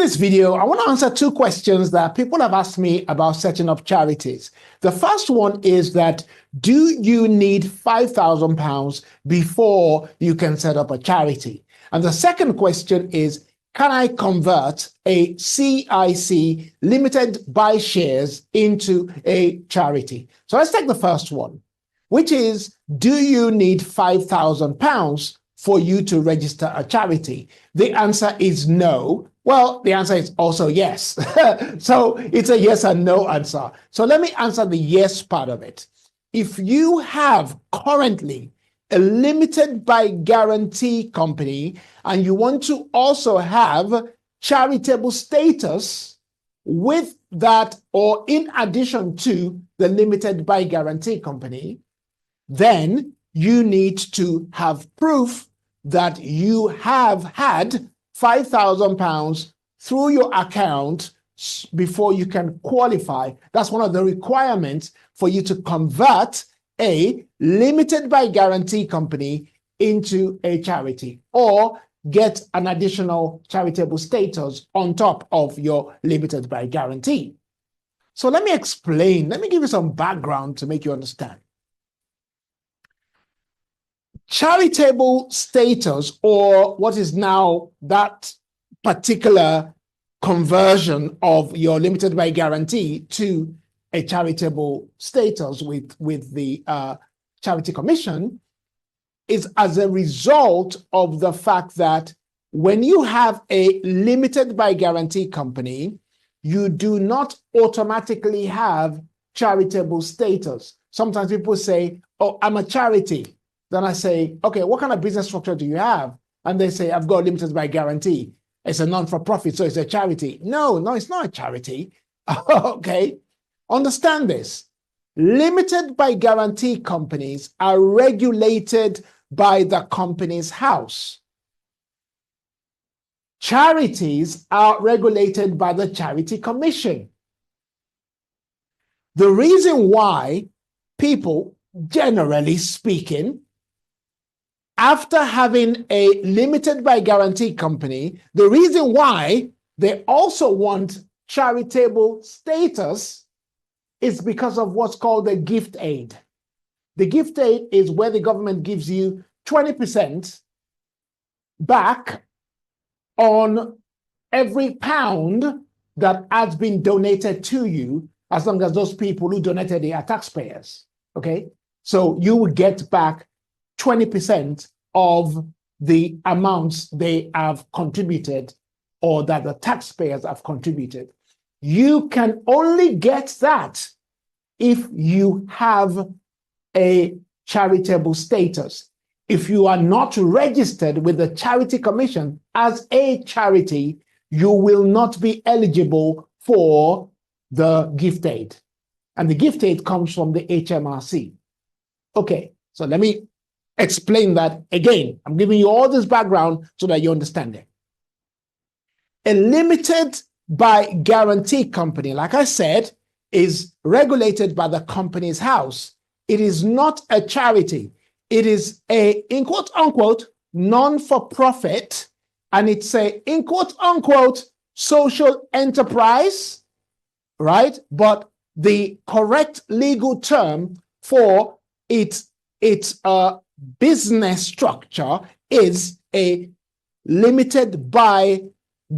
this video, I want to answer two questions that people have asked me about setting up charities. The first one is that, do you need £5,000 before you can set up a charity? And the second question is, can I convert a CIC limited by shares into a charity? So let's take the first one, which is, do you need £5,000 for you to register a charity? The answer is no. Well, the answer is also yes. So it's a yes and no answer. So let me answer the yes part of it. If you have currently a limited by guarantee company and you want to also have charitable status with that, or in addition to the limited by guarantee company, then you need to have proof that you have had £5,000 through your account before you can qualify. That's one of the requirements for you to convert a limited by guarantee company into a charity, or get an additional charitable status on top of your limited by guarantee. So let me explain. Let me give you some background to make you understand. Charitable status, or what is now that particular conversion of your limited by guarantee to a charitable status with the Charity Commission, is as a result of the fact that when you have a limited by guarantee company, you do not automatically have charitable status. Sometimes people say, oh, I'm a charity. Then I say, okay, what kind of business structure do you have? And they say, I've got limited by guarantee. It's a non-for-profit, so it's a charity. No, it's not a charity. Okay, understand this. Limited by guarantee companies are regulated by the Companies House. Charities are regulated by the Charity Commission. The reason why people, generally speaking, after having a limited by guarantee company, the reason why they also want charitable status is because of what's called the gift aid. The gift aid is where the government gives you 20% back on every pound that has been donated to you, as long as those people who donated it are taxpayers. Okay, so you will get back 20% of the amounts they have contributed, or that the taxpayers have contributed. You can only get that if you have a charitable status. If you are not registered with the Charity Commission as a charity, you will not be eligible for the gift aid. And the gift aid comes from the HMRC. Okay, so let me explain that again. I'm giving you all this background so that you understand it. A limited by guarantee company, like I said, is regulated by the Companies House. It is not a charity. It is a, in quote unquote, non-for-profit, and it's a, in quote unquote, social enterprise, right? But the correct legal term for its business structure is a limited by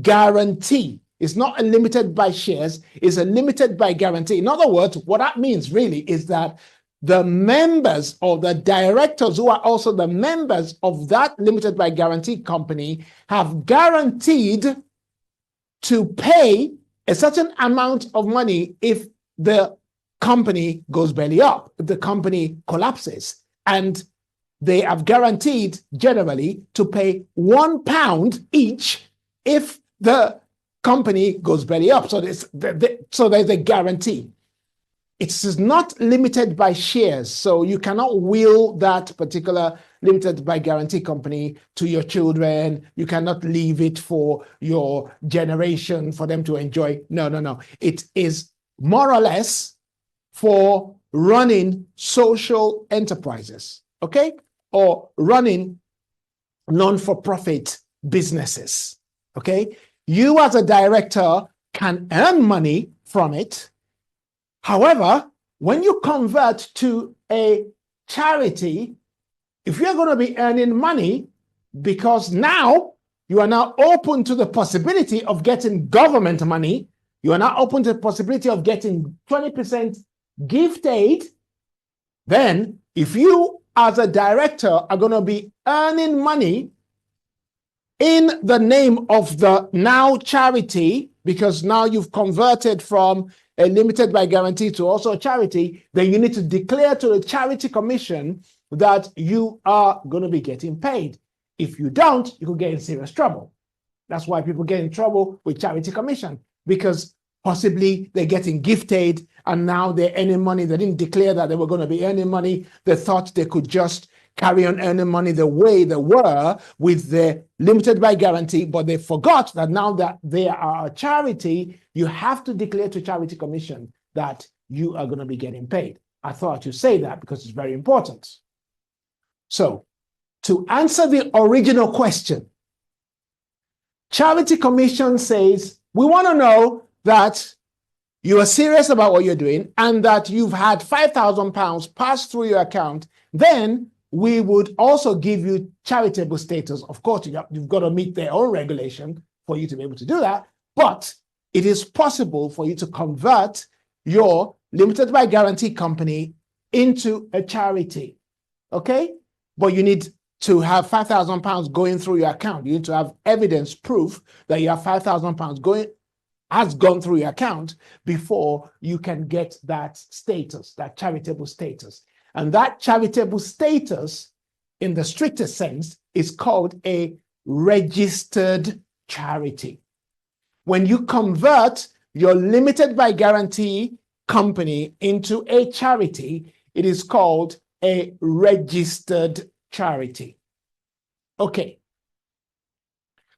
guarantee. It's not a limited by shares, it's a limited by guarantee. In other words, what that means really is that the members or the directors, who are also the members of that limited by guarantee company, have guaranteed to pay a certain amount of money if the company goes belly up, if the company collapses. And they have guaranteed generally to pay £1 each if the company goes belly up. So there's a guarantee. It's not limited by shares, so you cannot will that particular limited by guarantee company to your children. You cannot leave it for your generation for them to enjoy. No. It is more or less for running social enterprises, okay? Or running non-for-profit businesses, okay? you as a director can earn money from it. However, when you convert to a charity, if you're going to be earning money, because now you are now open to the possibility of getting government money, you are now open to the possibility of getting 20% gift aid, then if you as a director are going to be earning money in the name of the now charity, because now you've converted from a limited by guarantee to also a charity, then you need to declare to the Charity Commission that you are going to be getting paid. If you don't, you could get in serious trouble. That's why people get in trouble with Charity Commission, because possibly they're getting gift aid and now they're earning money. They didn't declare that they were going to be earning money. They thought they could just carry on earning money the way they were with the limited by guarantee, but they forgot that now that they are a charity, you have to declare to Charity Commission that you are going to be getting paid. I thought I should say that because it's very important. So, to answer the original question, Charity Commission says, we want to know that you are serious about what you're doing and that you've had £5,000 pass through your account. Then we would also give you charitable status. Of course, you've got to meet their own regulation for you to be able to do that. But it is possible for you to convert your limited by guarantee company into a charity. Okay? But you need to have £5,000 going through your account. You need to have evidence, proof that you have £5,000 has gone through your account before you can get that status, that charitable status. And that charitable status, in the strictest sense, is called a registered charity. When you convert your limited by guarantee company into a charity, it is called a registered charity. Okay.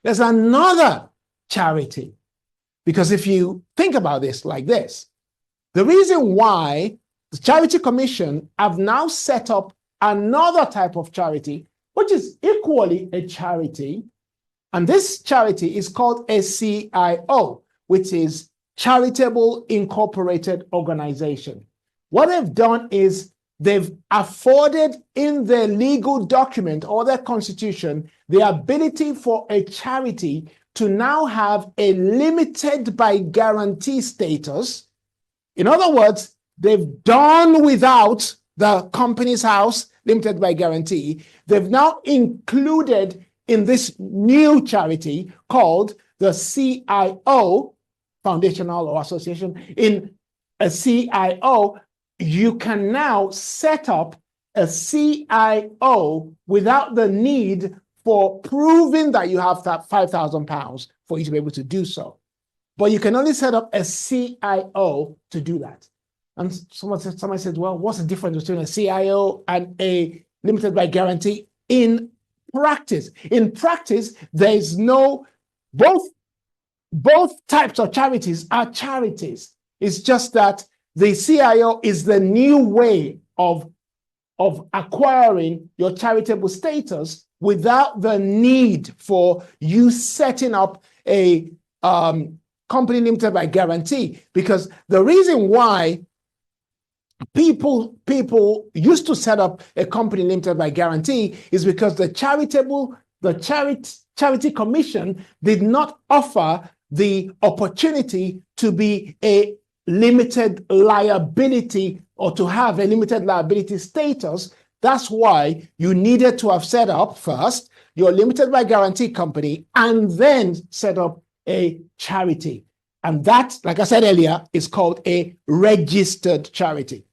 There's another charity, because if you think about this like this, the reason why the Charity Commission have now set up another type of charity, which is equally a charity, and this charity is called a CIO, which is Charitable Incorporated Organization. What they've done is they've afforded in their legal document or their constitution the ability for a charity to now have a limited by guarantee status. In other words, they've done without the company's house limited by guarantee. They've now included in this new charity called the CIO, foundational or association. In a CIO, you can now set up a CIO without the need for proving that you have that £5,000 for you to be able to do so. But you can only set up a CIO to do that. And somebody said, well, what's the difference between a CIO and a limited by guarantee in practice? In practice, there is no, both types of charities are charities. It's just that the CIO is the new way of acquiring your charitable status without the need for you setting up a company limited by guarantee. Because the reason why people used to set up a company limited by guarantee is because the Charity Commission did not offer the opportunity to be a limited liability or to have a limited liability status. That's why you needed to have set up first your limited by guarantee company and then set up a charity. And that, like I said earlier, is called a registered charity.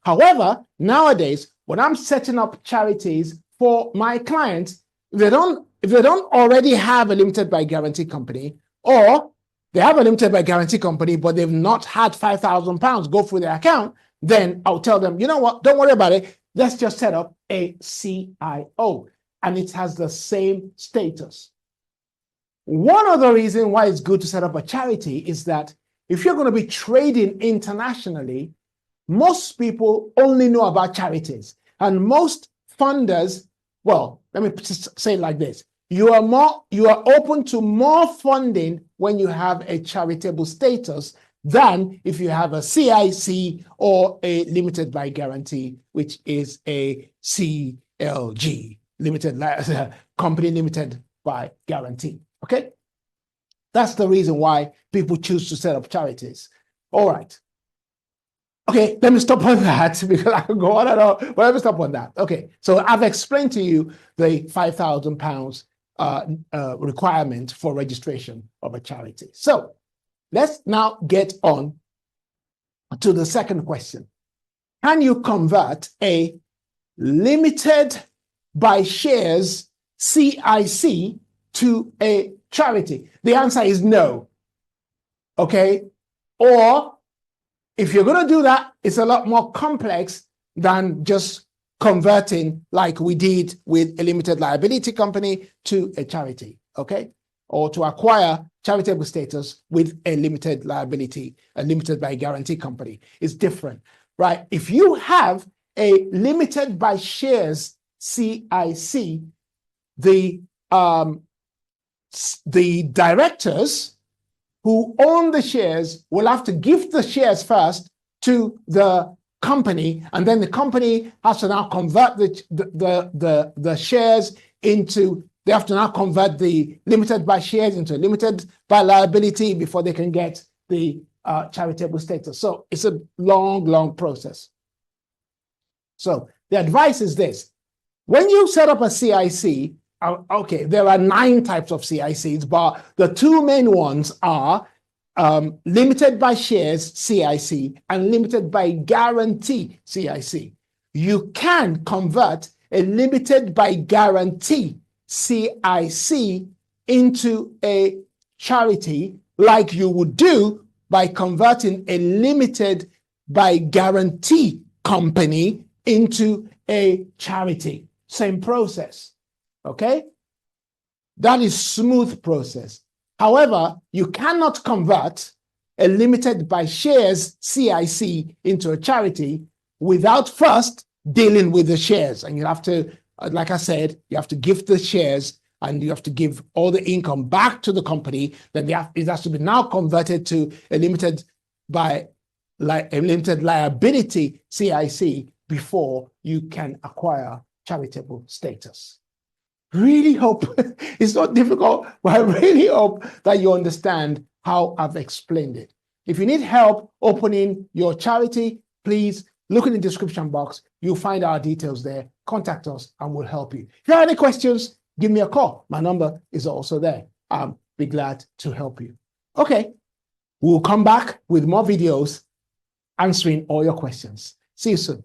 However, nowadays, when I'm setting up charities for my clients, if they don't already have a limited by guarantee company, or they have a limited by guarantee company, but they've not had £5,000 go through their account, then I'll tell them, you know what, don't worry about it. Let's just set up a CIO, and it has the same status. One other reason why it's good to set up a charity is that if you're going to be trading internationally, most people only know about charities. And most funders, well, let me just say it like this. you are open to more funding when you have a charitable status than if you have a CIC or a limited by guarantee, which is a CLG, company limited by guarantee. Okay, that's the reason why people choose to set up charities. All right. Okay, let me stop on that because I could go on and on, but let me stop on that. Okay, so I've explained to you the £5,000 requirement for registration of a charity. So let's now get on to the second question. Can you convert a limited by shares CIC to a charity? The answer is no. Okay, or if you're going to do that, it's a lot more complex than just converting like we did with a limited liability company to a charity, okay? Or to acquire charitable status with a limited liability, a limited by guarantee company. It's different, right? If you have a limited by shares CIC, the directors who own the shares will have to give the shares first to the company, and then the company has to now convert the shares into, they have to now convert the limited by shares into limited by liability before they can get the charitable status. So it's a long process. So the advice is this: when you set up a CIC, okay, there are 9 types of CICs, but the 2 main ones are limited by shares CIC and limited by guarantee CIC. You can convert a limited by guarantee CIC into a charity like you would do by converting a limited by guarantee company into a charity. Same process. Okay? That is smooth process. However, you cannot convert a limited by shares CIC into a charity without first dealing with the shares. And you have to, like I said, you have to give the shares and you have to give all the income back to the company. Then it has to be now converted to a limited liability CIC before you can acquire charitable status. Really hope it's not difficult, but I really hope that you understand how I've explained it. If you need help opening your charity, please look in the description box. You'll find our details there. Contact us and we'll help you. If you have any questions, give me a call. My number is also there. I'll be glad to help you. Okay, we'll come back with more videos answering all your questions. See you soon.